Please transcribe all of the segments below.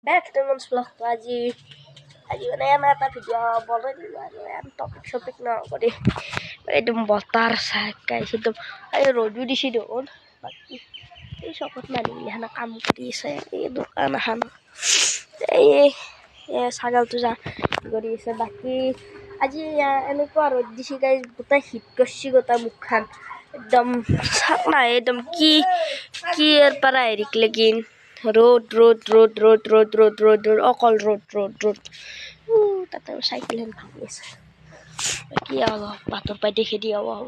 back to Mon's vlog. আজি মানে আমাৰ এটা ভিডিঅ' বনাই দিলোঁ আৰু টপিক চপিক নকৰি একদম বতাৰ চাহ গাইছে একদম আৰু ৰ'দো দিছে দেখোন বাকী এই চকত মানুহগিলাখানে কাম কৰি আছে এই দোকান এখন এই ছাগলটো যা কৰি আছে বাকী আজি এনেকুৱা ৰ'দ দিছে গাইজ গোটেই হিট কৰিছে গোটেই মুখখন একদম চাক নাই একদম কি পৰা হেৰিক লেকিন road অকল road তাতে চাইকেল ভাঙি আছে কি অলপ বাটৰ পৰা দেখি দিয়া হ'ব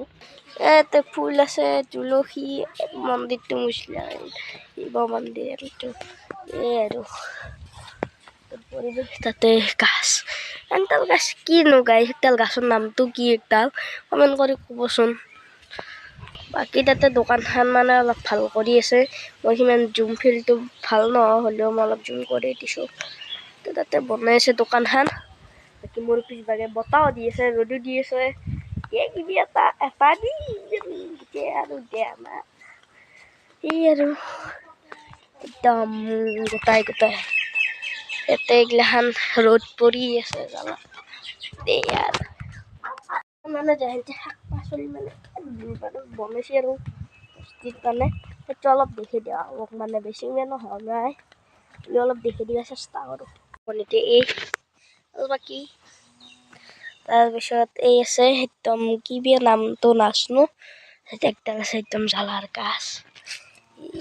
ইয়াতে ফুল আছে তুলসী মন্দিৰটো মুছলিম শিৱ মন্দিৰ এইটো এই আৰু পৰিৱেশ তাতে গাছ এনডাল গাছ কিনো গাইছ একডাল গাছৰ নামটো কি একডাল কমেণ্ট কৰি ক'বচোন বাকী তাতে দোকানখন মানে অলপ ভাল কৰি আছে মই সিমান জুম ফিলটো ভাল নহয় হ'লেও মই অলপ জুম কৰি দিছোঁ তো তাতে বনাই আছে দোকানখন বাকী মোৰ পিছভাগে বতাহো দি আছে ৰ'দো দি আছে কিবি এটা দি আৰু দিয়া না এই আৰু একদম গোটাই ইয়াতে এইগিলাখান ৰ'দ পৰি আছে জ্বালা দেই আৰু মানে যাহেঁতে শাক পাচলি মানে বনাইছে আৰু বস্তিত মানে সেইটো অলপ দেখি দিয়া মোক মানে বেছি নহয় নাই অলপ দেখি দিয়া চেষ্টা কৰোঁ বনাইতে এই আৰু বাকী তাৰপিছত এই আছে একদম কি বিয়া নামটো নাচনো একডাল আছে একদম জ্বালাৰ গাছ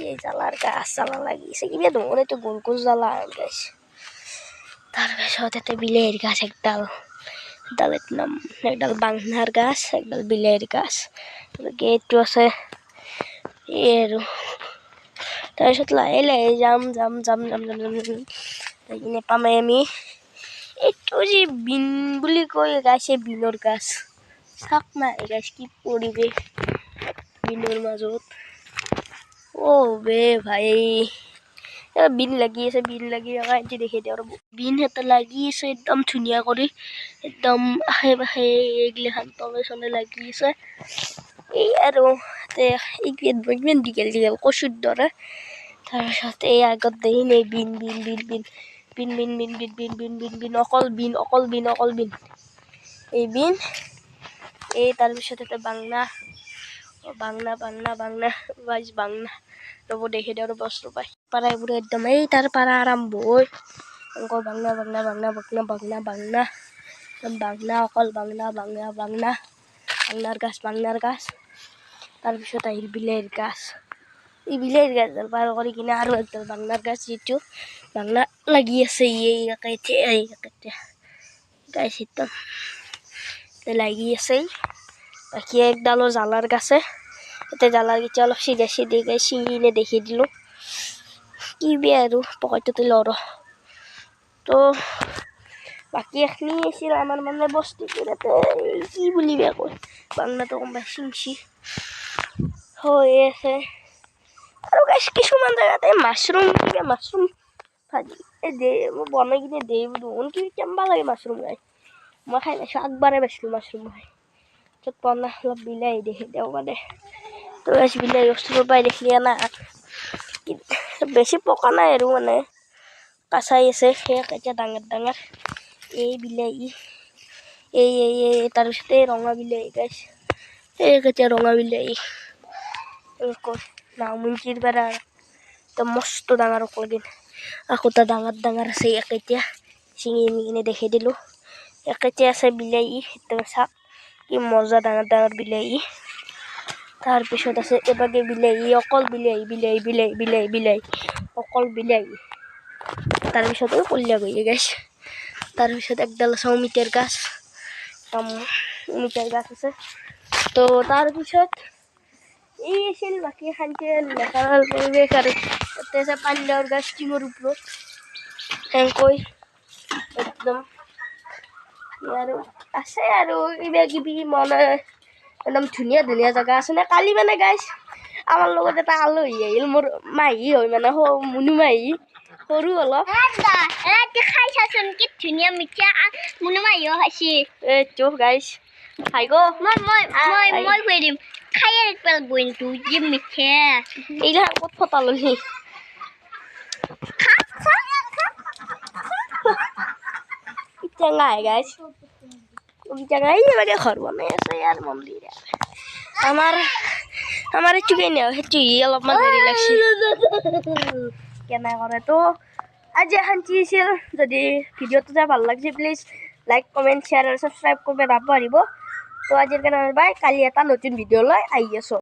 এই জ্বালাৰ গাছ জ্বালা লাগিছে কিবা ধৰণৰ এইটো গোল জ্বালা গাছ তাৰপিছত ইয়াতে বিলাহীৰ গাছ একডাল একডাল বাংনাৰ গাছ একডাল বিলাহীৰ গাছ এইটো আছে এই আৰু তাৰপিছত লাহে লাহে যাম কিনে পামেই আমি এইটো যি বিন বুলি কয় গাছ এই বিনৰ গাছ চাক নাই গাছ কি পৰিৱেশ বিনৰ মাজত বে ভাই বিন লাগি আছে আজি দেখি দিওঁ আৰু বিন এটা লাগি আছে একদম ধুনীয়া কৰি একদম আশে পাশে এইগিলাখান তলে চলে লাগি আছে এই আৰু ইমান দীঘল কচুৰ দৰে তাৰপিছত এই আগত দেই নে বিন অকল বিন এই বিন এই তাৰপিছত এটা বাংনা ৰ'ব দেখি দিওঁ আৰু বস্তু পাই পাৰা এইবোৰ একদম এই তাৰ পাৰা আৰম্ভ হৈ বাংনা অকল বাংনাৰ গাছ তাৰপিছত আহিল বিলাহীৰ গাছ এই বিলাহীৰ গাছডাল পাৰ কৰি কিনে আৰু একডাল বাংনাৰ গাছ যিটো বাংনা লাগি আছে গাছ একদম লাগি আছে বাকী একডালো জ্বালাৰ গাছে এতিয়া জ্বালাৰ গিটা অলপ চিধা গাই ছিঙিনে দেখি দিলোঁ কি বেয়া আৰু পকেটতে লৰ তো বাকী এখিনি আছিল আমাৰ মানে বস্তুটো ইয়াতে কি বুলি বেয়া কয় বাংলাটো কোনোবাই চিংচি হৈ আছে আৰু গাছ কিছুমান জেগাতে মাছৰুম ভাজি মই বনাই কিনে দেই দেখোন কি কেম্বা লাগে মাছৰুম গাই মই খাই পাইছোঁ আগবাৰে পাইছিলোঁ মাছৰুম খাই য'ত বনাই অলপ বিলাহী দেখি দিওঁ মানে তো গাছ বিলাহী ওচৰৰ পৰাই দেখি না বেছি পকা নাই আৰু মানে কাচাই আছে সেয়া এতিয়া ডাঙৰ এই বিলাহী এই তাৰপিছত এই ৰঙা বিলাহী গাছ এই এতিয়া ৰঙা বিলাহী নামুঞ্চিৰ পৰা একদম মস্ত ডাঙৰ অকল দিন আকৌ এটা ডাঙৰ আছে এতিয়া চিঙি কিনে দেখি দিলোঁ এতিয়া আছে বিলাহী একদম চাক কি মজা ডাঙৰ বিলাহী তাৰপিছত আছে এবাগে বিলাহী অকল বিলাহী অকল বিলাহী তাৰপিছত কলিয়া গৈ গাছ তাৰপিছত একডাল আছে অমিতাৰ গাছ আছে তো তাৰপিছত এই আছিল বাকী শান্তি নেচাৰেল পৰিৱেশ আৰু তাতে আছে পানীলাওৰ গাছ টিঙৰ ওপৰত সেনেকৈ একদম আৰু আছে আৰু কিবি মনে একদম ধুনীয়া জেগা আছে নে কালি মানে গাইছ আমাৰ লগত এটা আলহী আহিল মোৰ মাহী হয় মানে মুনু মাহী সৰু অলপ খাই চাচোন কি ধুনীয়া মিঠা মুনু মাহীও খাইছি এইটো গাইছ খাই গো মই খুৱাই দিম খাই একবাৰ বইনটো যি মিঠা এইগিলা ক'ত ফটা ললি টেঙা হে গাইছ টেঙাই মানে ঘৰ বনাই আছে ইয়াৰ মন্দিৰ আমাৰ এইটো কেনে সেইটো অলপমান হেৰি লাগছে কেনে কৰে তো আজি শান্তি আছিল যদি ভিডিঅ'টো চাই ভাল লাগিছে প্লিজ লাইক কমেণ্ট শ্বেয়াৰ আৰু ছাবস্ক্ৰাইব কৰিব নাপাহৰিব তো আজিৰ কাৰণে বাই কালি এটা নতুন ভিডিঅ' লৈ আহি আছোঁ